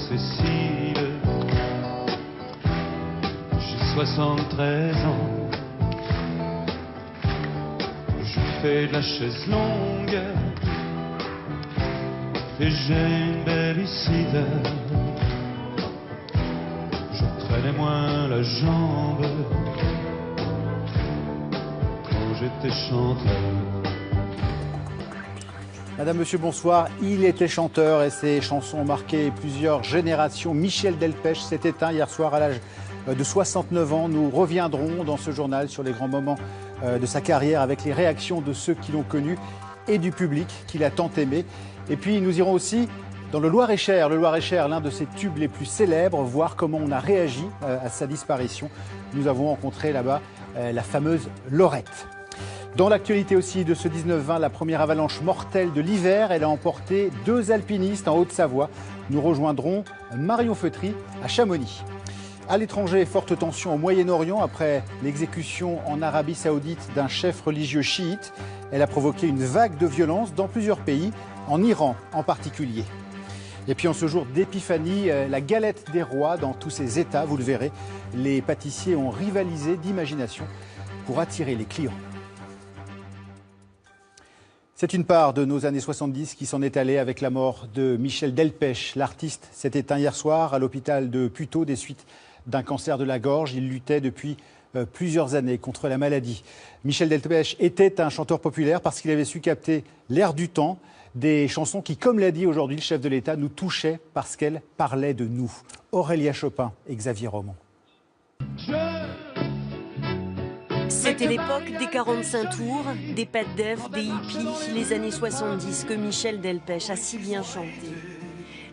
Cécile, j'ai 73 ans. Je fais de la chaise longue et j'ai une belle issue. Je traînais moins la jambe quand j'étais chanteur. Madame, Monsieur, bonsoir. Il était chanteur et ses chansons ont marqué plusieurs générations. Michel Delpech s'est éteint hier soir à l'âge de 69 ans. Nous reviendrons dans ce journal sur les grands moments de sa carrière avec les réactions de ceux qui l'ont connu et du public qu'il a tant aimé. Et puis nous irons aussi dans le Loir-et-Cher. Le Loir-et-Cher, l'un de ses tubes les plus célèbres, voir comment on a réagi à sa disparition. Nous avons rencontré là-bas la fameuse Laurette. Dans l'actualité aussi de ce 19-20, la première avalanche mortelle de l'hiver, elle a emporté 2 alpinistes en Haute-Savoie. Nous rejoindrons Marion Feutry à Chamonix. À l'étranger, forte tension au Moyen-Orient après l'exécution en Arabie Saoudite d'un chef religieux chiite. Elle a provoqué une vague de violence dans plusieurs pays, en Iran en particulier. Et puis en ce jour d'épiphanie, la galette des rois dans tous ses états, vous le verrez, les pâtissiers ont rivalisé d'imagination pour attirer les clients. C'est une part de nos années 70 qui s'en est allée avec la mort de Michel Delpech. L'artiste s'est éteint hier soir à l'hôpital de Puteaux des suites d'un cancer de la gorge. Il luttait depuis plusieurs années contre la maladie. Michel Delpech était un chanteur populaire parce qu'il avait su capter l'air du temps, des chansons qui, comme l'a dit aujourd'hui le chef de l'État, nous touchaient parce qu'elles parlaient de nous. Aurélia Chopin et Xavier Roman. C'était l'époque des 45 tours, des pet dev, des hippies, les années 70 que Michel Delpech a si bien chanté.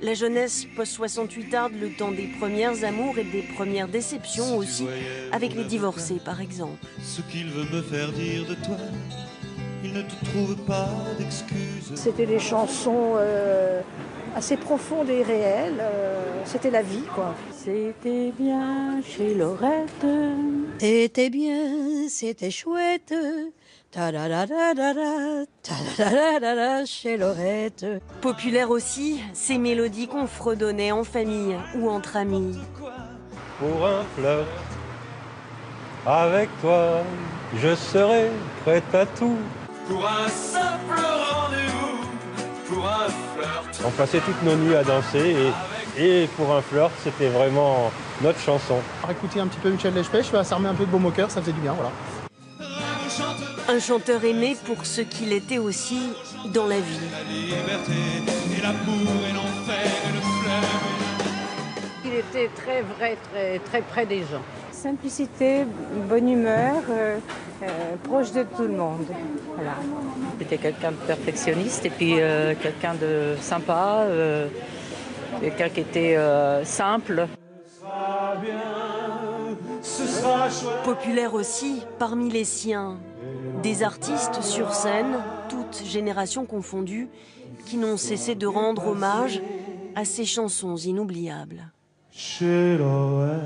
La jeunesse post-68arde, le temps des premières amours et des premières déceptions aussi, avec les divorcés par exemple. Ce qu'il veut me faire dire de toi, il ne te trouve pas d'excuses. C'était des chansons assez profondes et réelles. C'était la vie, quoi. C'était bien chez Laurette. C'était bien, c'était chouette. Ta-da-da-da-da-da, ta-da-da-da-da, chez Laurette. Populaire aussi, ces mélodies qu'on fredonnait en famille ou entre amis. Pour un flirt, avec toi, je serai prête à tout. Pour un simple rendez-vous, pour un flirt. On passait toutes nos nuits à danser et pour un flirt, c'était vraiment notre chanson. Écouter un petit peu Michel Delpech, ça remet un peu de baume au cœur, ça faisait du bien, voilà. Un chanteur aimé pour ce qu'il était aussi dans la vie. La liberté et l'amour et l'enfer et le fleuve. Il était très vrai, très près des gens. Simplicité, bonne humeur, proche de tout le monde. Voilà. C'était quelqu'un de perfectionniste et puis quelqu'un de sympa, quelqu'un qui était simple. Populaire aussi parmi les siens. Des artistes sur scène, toutes générations confondues, qui n'ont cessé de rendre hommage à ces chansons inoubliables. Chez Laurette.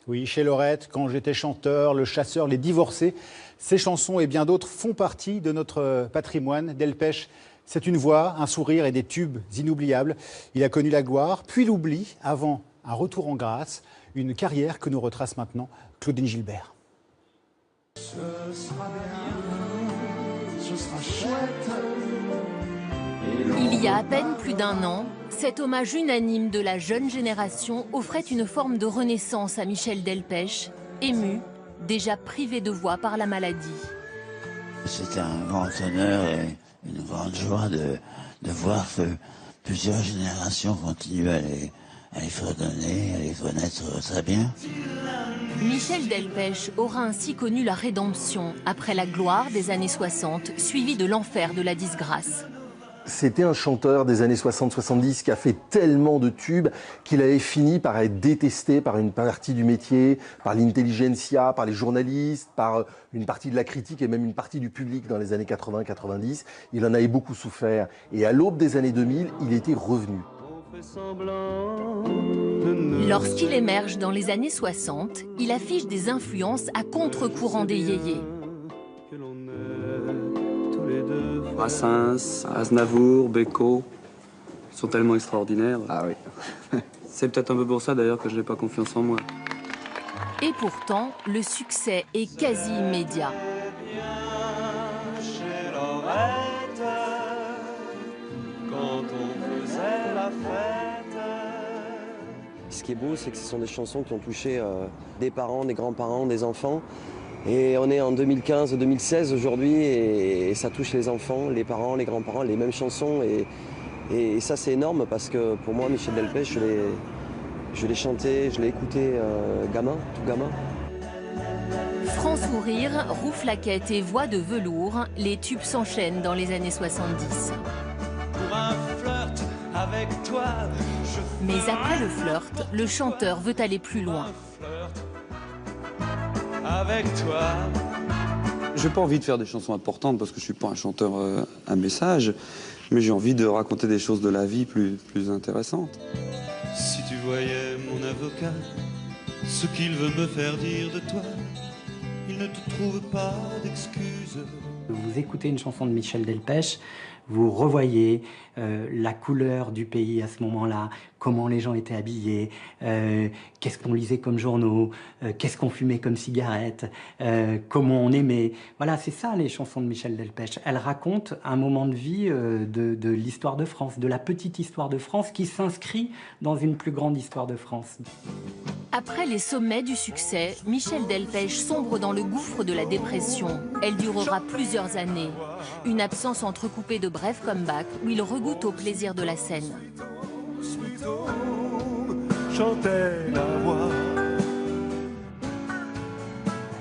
Oui, chez Laurette, quand j'étais chanteur, le chasseur, les divorcés, ces chansons et bien d'autres font partie de notre patrimoine. Delpech, c'est une voix, un sourire et des tubes inoubliables. Il a connu la gloire, puis l'oubli, avant un retour en grâce, une carrière que nous retrace maintenant Claudine Gilbert. Ce sera bien, ce sera chouette. Il y a à peine plus d'1 an, cet hommage unanime de la jeune génération offrait une forme de renaissance à Michel Delpech, ému, déjà privé de voix par la maladie. C'est un grand honneur et une grande joie de voir que plusieurs générations continuent à les fredonner, à les connaître très bien. Michel Delpech aura ainsi connu la rédemption après la gloire des années 60, suivie de l'enfer de la disgrâce. C'était un chanteur des années 60-70 qui a fait tellement de tubes qu'il avait fini par être détesté par une partie du métier, par l'intelligentsia, par les journalistes, par une partie de la critique et même une partie du public dans les années 80-90. Il en avait beaucoup souffert. Et à l'aube des années 2000, il était revenu. Lorsqu'il émerge dans les années 60, il affiche des influences à contre-courant des yéyés. Brassens, Aznavour, Beko. Ils sont tellement extraordinaires. Ah oui. C'est peut-être un peu pour ça d'ailleurs que je n'ai pas confiance en moi. Et pourtant, le succès est quasi immédiat. Ce qui est beau, c'est que ce sont des chansons qui ont touché des parents, des grands-parents, des enfants. Et on est en 2015-2016 aujourd'hui et ça touche les enfants, les parents, les grands-parents, les mêmes chansons. Et ça, c'est énorme parce que pour moi, Michel Delpech, je l'ai chanté, je l'ai écouté gamin, tout gamin. Franc sourire, roux flaquette et voix de velours, les tubes s'enchaînent dans les années 70. Pour un flirt avec toi, mais après le flirt, le chanteur veut aller plus loin. Avec toi. J'ai pas envie de faire des chansons importantes parce que je suis pas un chanteur à message, mais j'ai envie de raconter des choses de la vie plus intéressantes. Si tu voyais mon avocat, ce qu'il veut me faire dire de toi, il ne te trouve pas d'excuses. Vous écoutez une chanson de Michel Delpech, vous revoyez la couleur du pays à ce moment-là, comment les gens étaient habillés, qu'est-ce qu'on lisait comme journaux, qu'est-ce qu'on fumait comme cigarettes, comment on aimait. Voilà, c'est ça les chansons de Michel Delpech. Elles racontent un moment de vie de l'histoire de France, de la petite histoire de France qui s'inscrit dans une plus grande histoire de France. Après les sommets du succès, Michel Delpech sombre dans le gouffre de la dépression. Elle durera plusieurs années. Une absence entrecoupée de brefs comebacks où il regoute au plaisir de la scène.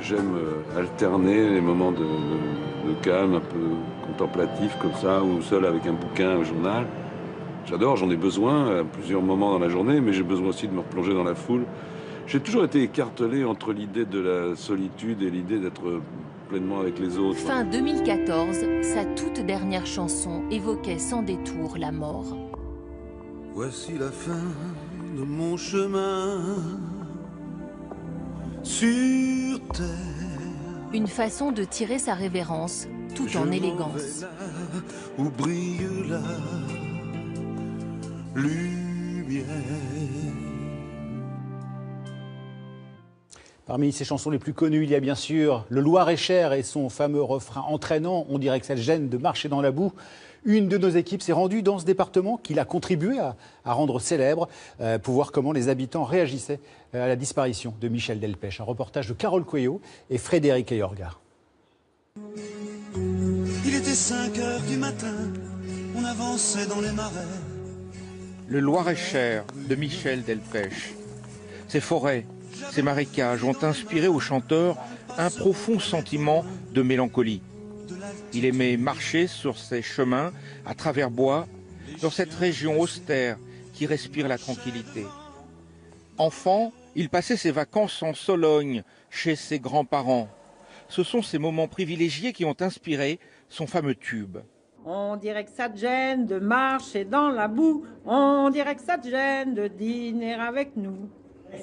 J'aime alterner les moments de calme, un peu contemplatif comme ça, ou seul avec un bouquin, un journal. J'adore, j'en ai besoin à plusieurs moments dans la journée, mais j'ai besoin aussi de me replonger dans la foule. J'ai toujours été écartelé entre l'idée de la solitude et l'idée d'être pleinement avec les autres. Fin 2014, sa toute dernière chanson évoquait sans détour la mort. Voici la fin de mon chemin sur terre. Une façon de tirer sa révérence tout en élégance. Là où brille la lumière. Parmi ses chansons les plus connues, il y a bien sûr Le Loir-et-Cher et son fameux refrain entraînant. On dirait que ça le gêne de marcher dans la boue. Une de nos équipes s'est rendue dans ce département qu'il a contribué à rendre célèbre pour voir comment les habitants réagissaient à la disparition de Michel Delpech. Un reportage de Carole Coelho et Frédéric Ayorga. Il était 5 heures du matin, on avançait dans les marais. Le Loir-et-Cher de Michel Delpech. Ces forêts, ces marécages ont inspiré au chanteur un profond sentiment de mélancolie. Il aimait marcher sur ces chemins, à travers bois, dans cette région austère qui respire la tranquillité. Enfant, il passait ses vacances en Sologne, chez ses grands-parents. Ce sont ces moments privilégiés qui ont inspiré son fameux tube. On dirait que ça te gêne de marcher dans la boue, on dirait que ça te gêne de dîner avec nous.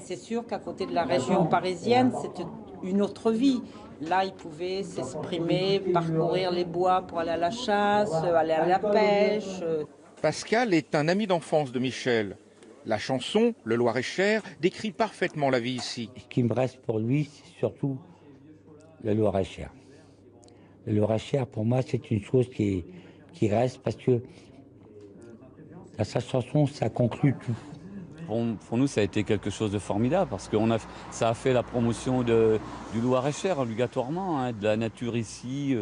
C'est sûr qu'à côté de la région parisienne, c'était une autre vie. Là, il pouvait s'exprimer, parcourir les bois pour aller à la chasse, aller à la pêche. Pascal est un ami d'enfance de Michel. La chanson, Le Loir-et-Cher, décrit parfaitement la vie ici. Ce qui me reste pour lui, c'est surtout le Loir-et-Cher. Le Loir-et-Cher, pour moi, c'est une chose qui reste parce que dans sa chanson, ça conclut tout. Pour nous, ça a été quelque chose de formidable parce que ça a fait la promotion du Loir-et-Cher obligatoirement, hein, de la nature ici,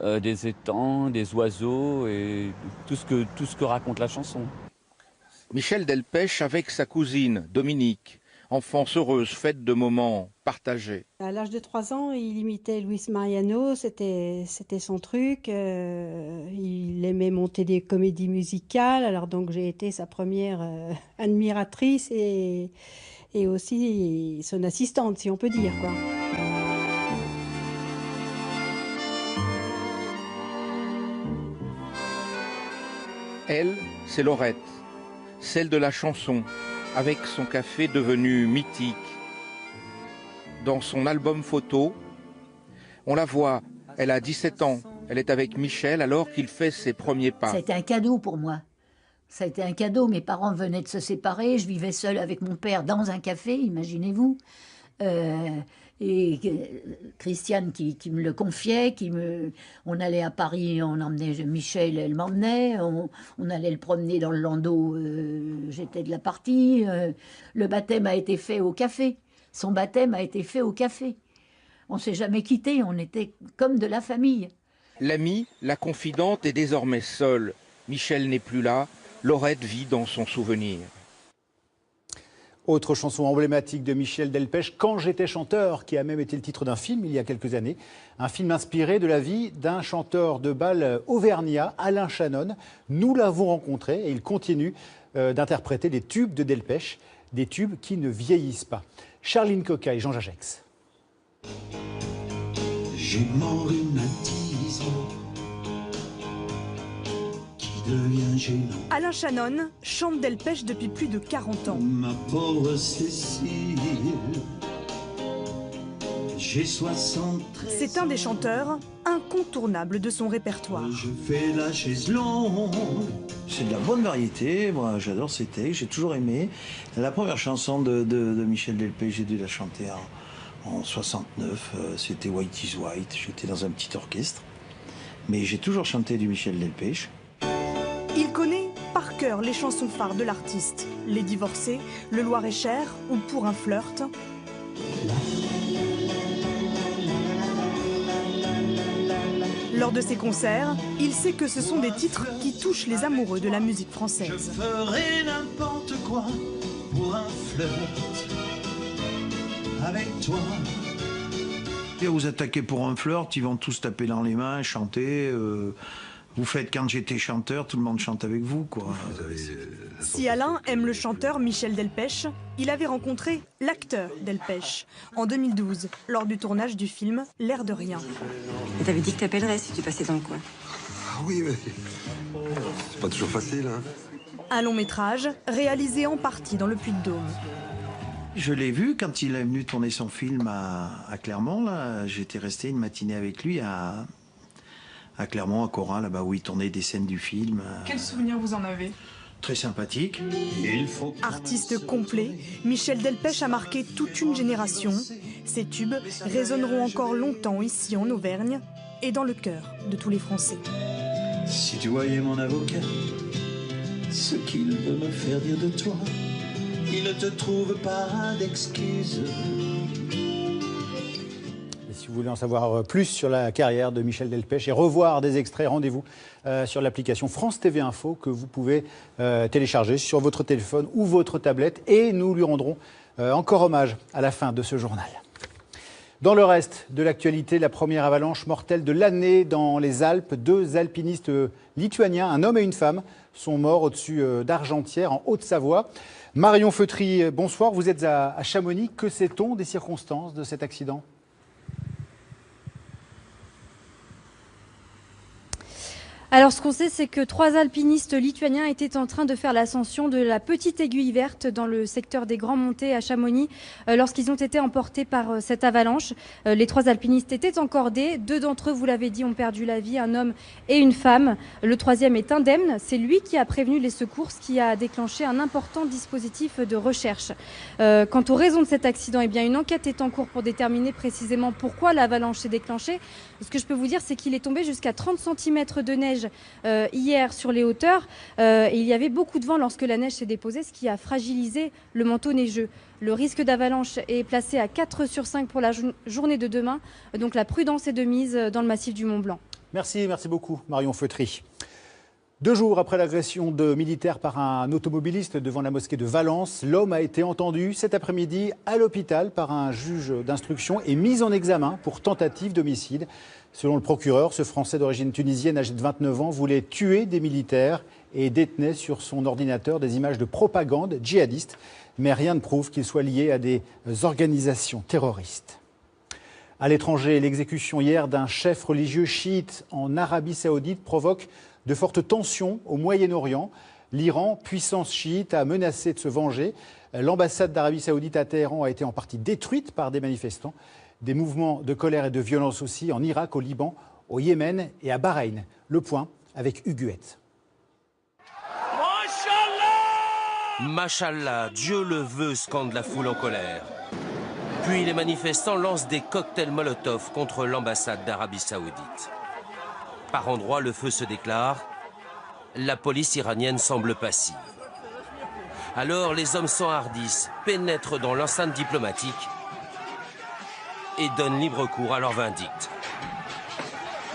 des étangs, des oiseaux et tout ce que raconte la chanson. Michel Delpech avec sa cousine Dominique, enfance heureuse, fête de moments partagés. À l'âge de 3 ans, il imitait Luis Mariano, c'était son truc. Il aimait monter des comédies musicales, alors donc j'ai été sa première admiratrice et aussi son assistante, si on peut dire, quoi. Elle, c'est Laurette, celle de la chanson, avec son café devenu mythique. Dans son album photo, on la voit, elle a 17 ans, Elle est avec Michel alors qu'il fait ses premiers pas. Ça a été un cadeau pour moi. Ça a été un cadeau. Mes parents venaient de se séparer. Je vivais seule avec mon père dans un café, imaginez-vous. Et Christiane qui me le confiait, on allait à Paris, on emmenait Michel, elle m'emmenait, on allait le promener dans le landau, j'étais de la partie. Le baptême a été fait au café. Son baptême a été fait au café. On ne s'est jamais quittés, on était comme de la famille. L'amie, la confidente est désormais seule. Michel n'est plus là, Laurette vit dans son souvenir. Autre chanson emblématique de Michel Delpech, Quand j'étais chanteur, qui a même été le titre d'un film il y a quelques années. Un film inspiré de la vie d'un chanteur de bal auvergnat, Alain Chanon. Nous l'avons rencontré et il continue d'interpréter des tubes de Delpech, des tubes qui ne vieillissent pas. Charline Coca et Jean Jagex. J'ai mon rhumatisme qui devient gênant. Alain Chanon chante Delpech depuis plus de 40 ans. Ma pauvre Cécile, j'ai 73 C'est un des chanteurs incontournables de son répertoire. Je fais la chaise longue. C'est de la bonne variété, moi j'adore ces textes, j'ai toujours aimé. La première chanson de Michel Delpech, j'ai dû la chanter en 69, c'était White is White, j'étais dans un petit orchestre. Mais j'ai toujours chanté du Michel Delpech. Il connaît par cœur les chansons phares de l'artiste. Les Divorcés, Le Loir-et-Cher ou Pour un flirt. Lors de ses concerts, il sait que ce sont des titres qui touchent les amoureux de la musique française. Je ferai n'importe quoi pour un flirt avec toi. Et vous attaquez pour un flirt, ils vont tous taper dans les mains, chanter. Vous faites Quand j'étais chanteur, tout le monde chante avec vous, quoi. Si Alain aime le chanteur Michel Delpech, il avait rencontré l'acteur Delpech en 2012, lors du tournage du film L'air de rien. Et t'avais dit que t'appellerais si tu passais dans le coin. Oui, mais c'est pas toujours facile, hein. Un long métrage réalisé en partie dans le Puy-de-Dôme. Je l'ai vu quand il est venu tourner son film à Clermont, là. J'étais resté une matinée avec lui à Clermont, à Corin, là-bas où il tournait des scènes du film. Quel souvenir vous en avez? Très sympathique. Artiste complet, Michel Delpech a marqué toute une génération. Ses tubes résonneront encore longtemps ici en Auvergne et dans le cœur de tous les Français. Si tu voyais mon avocat, ce qu'il veut me faire dire de toi, il ne te trouve pas d'excuses. Et si vous voulez en savoir plus sur la carrière de Michel Delpech et revoir des extraits, rendez-vous sur l'application France TV Info que vous pouvez télécharger sur votre téléphone ou votre tablette. Et nous lui rendrons encore hommage à la fin de ce journal. Dans le reste de l'actualité, la première avalanche mortelle de l'année dans les Alpes. 2 alpinistes lituaniens, un homme et une femme, sont morts au-dessus d'Argentière, en Haute-Savoie. Marion Feutry, bonsoir. Vous êtes à Chamonix. Que sait-on des circonstances de cet accident ? Alors ce qu'on sait, c'est que 3 alpinistes lituaniens étaient en train de faire l'ascension de la petite aiguille verte dans le secteur des Grands Montées à Chamonix lorsqu'ils ont été emportés par cette avalanche. Les 3 alpinistes étaient encordés. 2 d'entre eux, vous l'avez dit, ont perdu la vie, un homme et une femme. Le 3e est indemne. C'est lui qui a prévenu les secours, ce qui a déclenché un important dispositif de recherche. Quant aux raisons de cet accident, eh bien, une enquête est en cours pour déterminer précisément pourquoi l'avalanche s'est déclenchée. Ce que je peux vous dire, c'est qu'il est tombé jusqu'à 30 cm de neige hier sur les hauteurs et il y avait beaucoup de vent lorsque la neige s'est déposée, ce qui a fragilisé le manteau neigeux. Le risque d'avalanche est placé à 4 sur 5 pour la journée de demain, donc la prudence est de mise dans le massif du Mont-Blanc. Merci beaucoup Marion Feutry. 2 jours après l'agression de militaires par un automobiliste devant la mosquée de Valence, l'homme a été entendu cet après-midi à l'hôpital par un juge d'instruction et mis en examen pour tentative d'homicide. Selon le procureur, ce Français d'origine tunisienne âgé de 29 ans voulait tuer des militaires et détenait sur son ordinateur des images de propagande djihadiste. Mais rien ne prouve qu'il soit lié à des organisations terroristes. À l'étranger, l'exécution hier d'un chef religieux chiite en Arabie Saoudite provoque de fortes tensions au Moyen-Orient. L'Iran, puissance chiite, a menacé de se venger. L'ambassade d'Arabie Saoudite à Téhéran a été en partie détruite par des manifestants. Des mouvements de colère et de violence aussi en Irak, au Liban, au Yémen et à Bahreïn. Le point avec Hugues Huette. Machallah, Dieu le veut, scande la foule en colère. Puis les manifestants lancent des cocktails Molotov contre l'ambassade d'Arabie Saoudite. Par endroits, le feu se déclare. La police iranienne semble passive. Alors, les hommes s'enhardissent, pénètrent dans l'enceinte diplomatique et donnent libre cours à leur vindicte.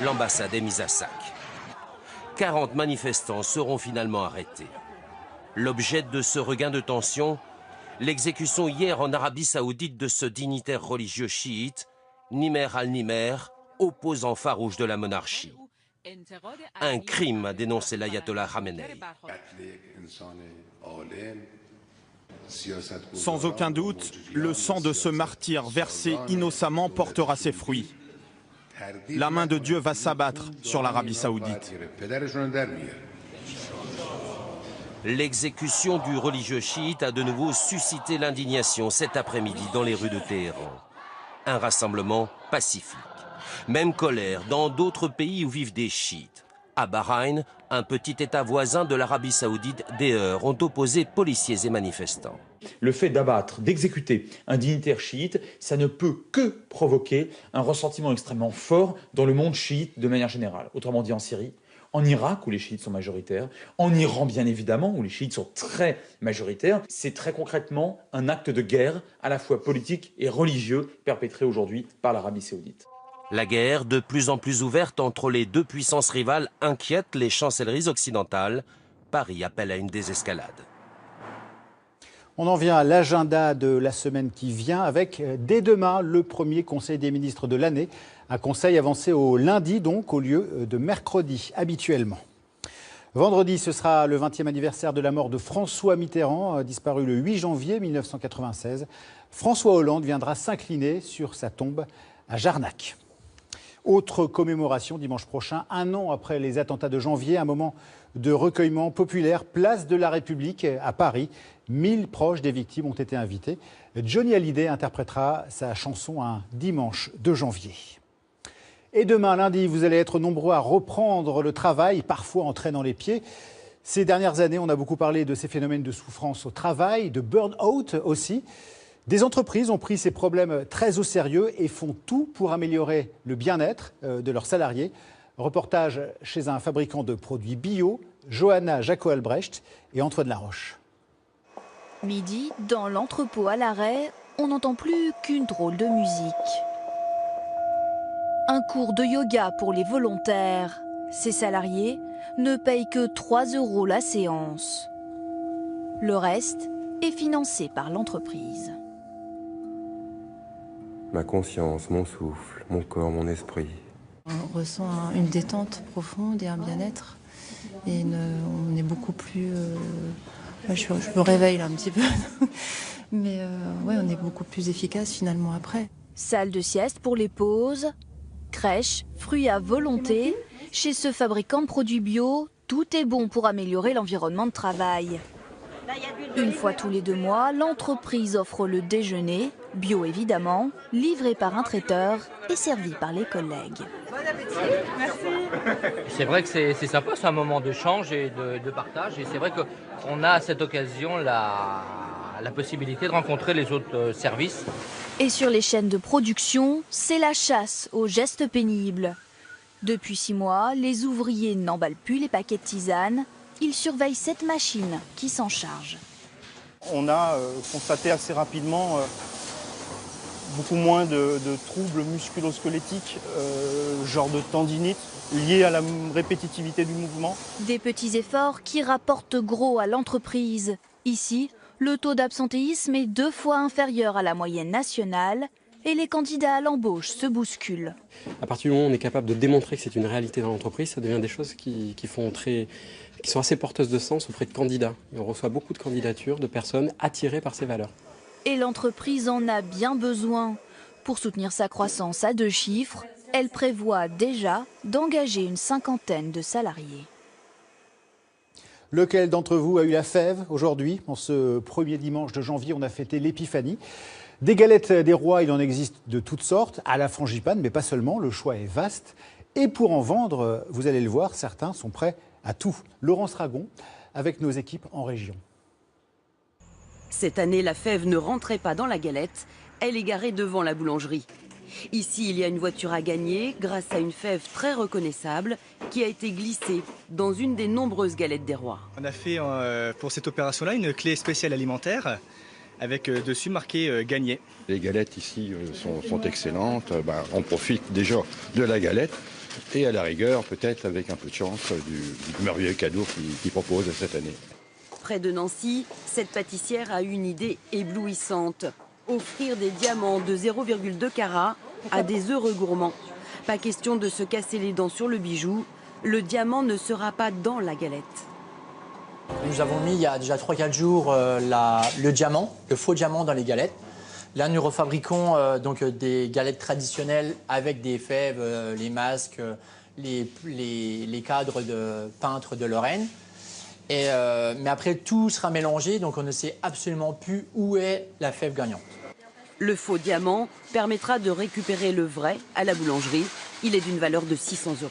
L'ambassade est mise à sac. 40 manifestants seront finalement arrêtés. L'objet de ce regain de tension, l'exécution hier en Arabie Saoudite de ce dignitaire religieux chiite, Nimer al-Nimer, opposant farouche de la monarchie. Un crime, a dénoncé l'ayatollah Khamenei. Sans aucun doute, le sang de ce martyr versé innocemment portera ses fruits. La main de Dieu va s'abattre sur l'Arabie Saoudite. L'exécution du religieux chiite a de nouveau suscité l'indignation cet après-midi dans les rues de Téhéran. Un rassemblement pacifique. Même colère dans d'autres pays où vivent des chiites. À Bahreïn, un petit État voisin de l'Arabie Saoudite, des heurts ont opposé policiers et manifestants. Le fait d'abattre, d'exécuter un dignitaire chiite, ça ne peut que provoquer un ressentiment extrêmement fort dans le monde chiite de manière générale. Autrement dit en Syrie, en Irak où les chiites sont majoritaires, en Iran bien évidemment où les chiites sont très majoritaires. C'est très concrètement un acte de guerre à la fois politique et religieux perpétré aujourd'hui par l'Arabie Saoudite. La guerre, de plus en plus ouverte entre les deux puissances rivales, inquiète les chancelleries occidentales. Paris appelle à une désescalade. On en vient à l'agenda de la semaine qui vient avec, dès demain, le premier Conseil des ministres de l'année. Un conseil avancé au lundi, donc, au lieu de mercredi, habituellement. Vendredi, ce sera le 20e anniversaire de la mort de François Mitterrand, disparu le 8 janvier 1996. François Hollande viendra s'incliner sur sa tombe à Jarnac. Autre commémoration dimanche prochain, 1 an après les attentats de janvier, un moment de recueillement populaire, place de la République à Paris. 1000 proches des victimes ont été invités. Johnny Hallyday interprétera sa chanson un dimanche de janvier. Et demain, lundi, vous allez être nombreux à reprendre le travail, parfois en traînant les pieds. Ces dernières années, on a beaucoup parlé de ces phénomènes de souffrance au travail, de burn-out aussi. Des entreprises ont pris ces problèmes très au sérieux et font tout pour améliorer le bien-être de leurs salariés. Reportage chez un fabricant de produits bio, Johanna Jaco-Albrecht et Antoine Laroche. Midi, dans l'entrepôt à l'arrêt, on n'entend plus qu'une drôle de musique. Un cours de yoga pour les volontaires. Ces salariés ne payent que 3 € la séance. Le reste est financé par l'entreprise. Ma conscience, mon souffle, mon corps, mon esprit. On ressent une détente profonde et un bien-être. Et on est beaucoup plus... je me réveille là un petit peu. Mais ouais, on est beaucoup plus efficace finalement après. Salle de sieste pour les pauses, crèche, fruits à volonté. Chez ce fabricant de produits bio, tout est bon pour améliorer l'environnement de travail. Une fois tous les 2 mois, l'entreprise offre le déjeuner, bio évidemment, livré par un traiteur et servi par les collègues. Bon appétit, merci. C'est vrai que c'est sympa, c'est un moment de change et de partage. Et c'est vrai qu'on a à cette occasion la possibilité de rencontrer les autres services. Et sur les chaînes de production, c'est la chasse aux gestes pénibles. Depuis 6 mois, les ouvriers n'emballent plus les paquets de tisane. Ils surveillent cette machine qui s'en charge. On a constaté assez rapidement beaucoup moins de troubles musculo-squelettiques, genre de tendinite, liés à la répétitivité du mouvement. Des petits efforts qui rapportent gros à l'entreprise. Ici, le taux d'absentéisme est 2 fois inférieur à la moyenne nationale et les candidats à l'embauche se bousculent. À partir du moment où on est capable de démontrer que c'est une réalité dans l'entreprise, ça devient des choses qui sont assez porteuses de sens auprès de candidats. Et on reçoit beaucoup de candidatures de personnes attirées par ces valeurs. Et l'entreprise en a bien besoin. Pour soutenir sa croissance à 2 chiffres, elle prévoit déjà d'engager une 50aine de salariés. Lequel d'entre vous a eu la fève aujourd'hui? En ce premier dimanche de janvier, on a fêté l'épiphanie. Des galettes des rois, il en existe de toutes sortes, à la frangipane, mais pas seulement, le choix est vaste. Et pour en vendre, vous allez le voir, certains sont prêts à tout. Laurence Ragon, avec nos équipes en région. Cette année, la fève ne rentrait pas dans la galette, elle est garée devant la boulangerie. Ici, il y a une voiture à gagner grâce à une fève très reconnaissable qui a été glissée dans une des nombreuses galettes des rois. On a fait pour cette opération-là une clé spéciale alimentaire avec dessus marqué « Gagné ». Les galettes ici sont excellentes, on profite déjà de la galette et à la rigueur peut-être avec un peu de chance du merveilleux cadeau qu'ils proposent cette année. Près de Nancy, cette pâtissière a une idée éblouissante. Offrir des diamants de 0,2 carats à des heureux gourmands. Pas question de se casser les dents sur le bijou, le diamant ne sera pas dans la galette. Nous avons mis il y a déjà 3-4 jours le diamant, le faux diamant dans les galettes. Là, nous refabriquons donc des galettes traditionnelles avec des fèves, les masques, les cadres de peintres de Lorraine. Mais après, tout sera mélangé, donc on ne sait absolument plus où est la fève gagnante. Le faux diamant permettra de récupérer le vrai à la boulangerie. Il est d'une valeur de 600 €.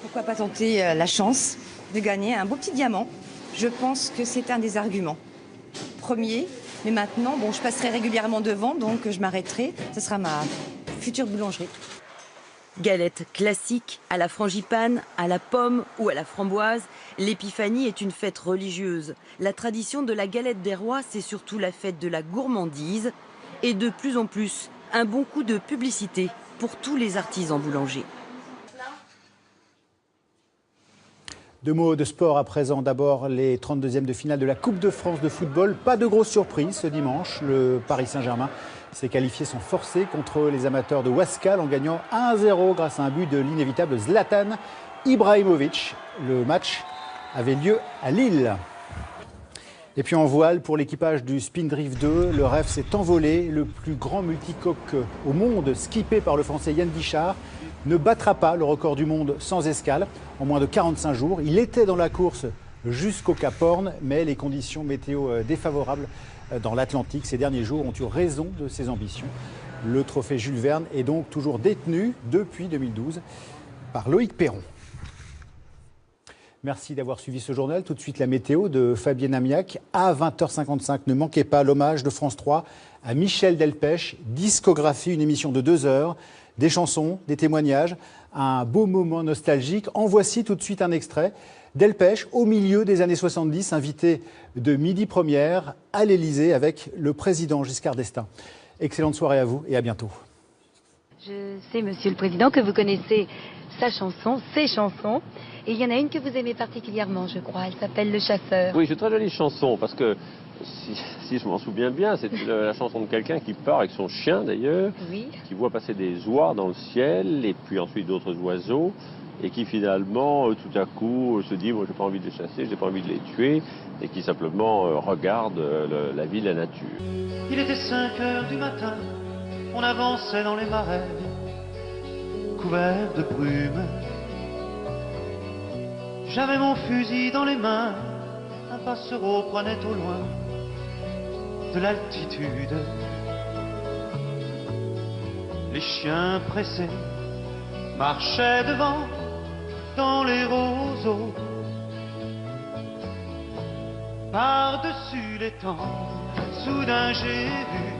Pourquoi pas tenter la chance de gagner un beau petit diamant? Je pense que c'est un des arguments premiers. Mais maintenant, je passerai régulièrement devant, donc je m'arrêterai. Ce sera ma future boulangerie. Galette classique, à la frangipane, à la pomme ou à la framboise, l'épiphanie est une fête religieuse. La tradition de la galette des rois, c'est surtout la fête de la gourmandise et de plus en plus, un bon coup de publicité pour tous les artisans boulangers. Deux mots de sport à présent. D'abord, les 32e de finale de la Coupe de France de football. Pas de grosse surprise ce dimanche. Le Paris Saint-Germain s'est qualifié sans forcer contre les amateurs de Wascal en gagnant 1-0 grâce à un but de l'inévitable Zlatan Ibrahimovic. Le match avait lieu à Lille. Et puis en voile, pour l'équipage du Spindrift 2, le rêve s'est envolé. Le plus grand multicoque au monde, skippé par le Français Yann Guichard, ne battra pas le record du monde sans escale en moins de 45 jours. Il était dans la course jusqu'au Cap Horn, mais les conditions météo défavorables dans l'Atlantique ces derniers jours ont eu raison de ses ambitions. Le trophée Jules Verne est donc toujours détenu depuis 2012 par Loïc Perron. Merci d'avoir suivi ce journal. Tout de suite, la météo de Fabienne Amiac. À 20h55, ne manquez pas l'hommage de France 3 à Michel Delpech. Discographie, une émission de 2 heures. Des chansons, des témoignages, un beau moment nostalgique. En voici tout de suite un extrait. Delpech, au milieu des années 70, invité de Midi Première à l'Élysée avec le président Giscard d'Estaing. Excellente soirée à vous et à bientôt. Je sais, Monsieur le Président, que vous connaissez sa chanson, ses chansons. Et il y en a une que vous aimez particulièrement, je crois. Elle s'appelle Le Chasseur. Oui, c'est une très jolie chanson, parce que, si je m'en souviens bien, c'est la chanson de quelqu'un qui part avec son chien, d'ailleurs, oui, qui voit passer des oies dans le ciel, et puis ensuite d'autres oiseaux, et qui finalement, tout à coup, se dit, moi, j'ai pas envie de les chasser, j'ai pas envie de les tuer, et qui simplement regarde la vie, la nature. Il était 5 h du matin, on avançait dans les marais, couverts de brume. J'avais mon fusil dans les mains, un passereau prenait au loin de l'altitude. Les chiens pressés marchaient devant dans les roseaux. Par-dessus les temps, soudain j'ai vu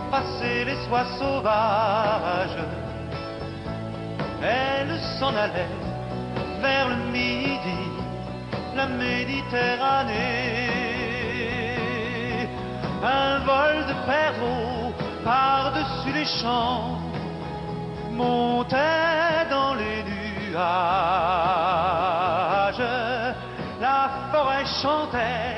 passer les soies sauvages. Elles s'en allaient vers le midi, la Méditerranée. Un vol de perdreaux par-dessus les champs montait dans les nuages. La forêt chantait